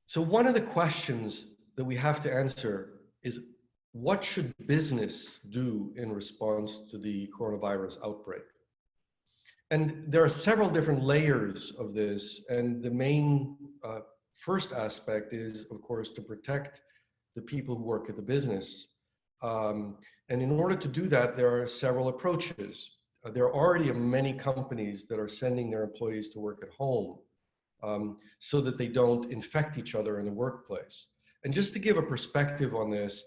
So one of the questions that we have to answer is, what should business do in response to the coronavirus outbreak? And there are several different layers of this. And the main first aspect is, of course, to protect the people who work at the business. And in order to do that, there are several approaches. There are already many companies that are sending their employees to work at home so that they don't infect each other in the workplace. And just to give a perspective on this,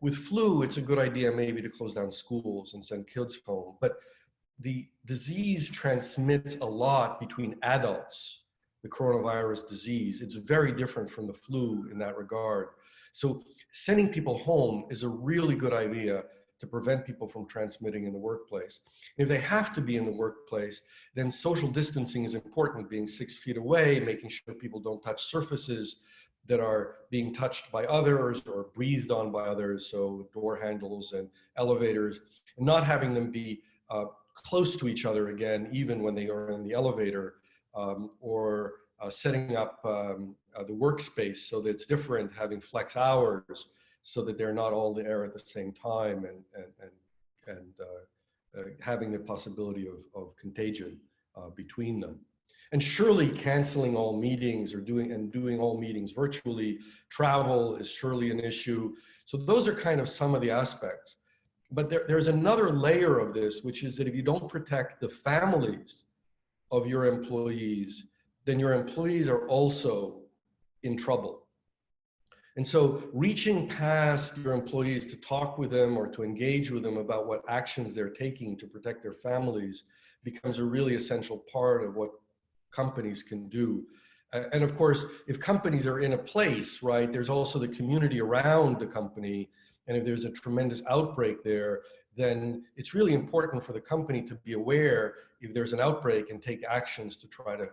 with flu, it's a good idea maybe to close down schools and send kids home. But the disease transmits a lot between adults, the coronavirus disease. It's very different from the flu in that regard. So sending people home is a really good idea to prevent people from transmitting in the workplace. If they have to be in the workplace, then social distancing is important, being 6 feet away, making sure people don't touch surfaces that are being touched by others or breathed on by others, so door handles and elevators, and not having them be close to each other again, even when they are in the elevator, or setting up the workspace so that it's different, having flex hours so that they're not all there at the same time, and having the possibility of contagion between them. And surely canceling all meetings or doing all meetings virtually, travel is surely an issue. So those are kind of some of the aspects. But there's another layer of this, which is that if you don't protect the families of your employees, then your employees are also in trouble. And so reaching past your employees to talk with them or to engage with them about what actions they're taking to protect their families becomes a really essential part of what companies can do. And of course, if companies are in a place, right, there's also the community around the company. And if there's a tremendous outbreak there, then it's really important for the company to be aware if there's an outbreak and take actions to try to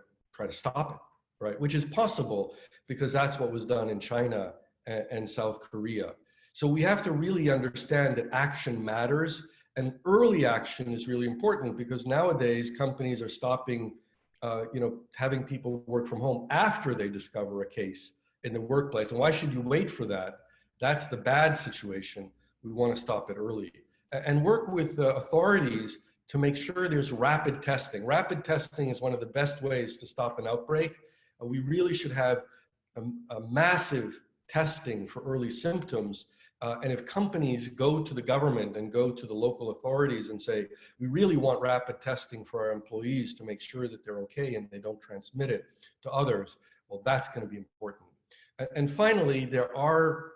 stop it, right? Which is possible because that's what was done in China and South Korea. So we have to really understand that action matters, and early action is really important because nowadays companies are stopping having people work from home after they discover a case in the workplace. And why should you wait for that? That's the bad situation. We want to stop it early. And work with the authorities to make sure there's rapid testing. Rapid testing is one of the best ways to stop an outbreak. We really should have a massive testing for early symptoms. And if companies go to the government and go to the local authorities and say, we really want rapid testing for our employees to make sure that they're okay and they don't transmit it to others, well, that's going to be important. And finally, there are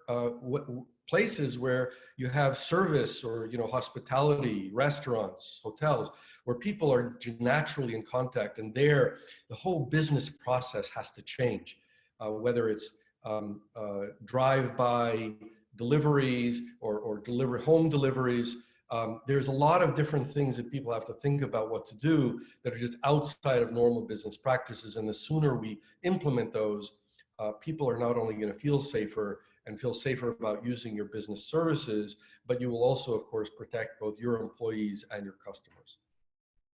places where you have service or hospitality, restaurants, hotels, where people are naturally in contact, and there the whole business process has to change, whether it's drive-by deliveries or home deliveries. There's a lot of different things that people have to think about what to do that are just outside of normal business practices. And the sooner we implement those, people are not only going to feel safer about using your business services, but you will also, of course, protect both your employees and your customers.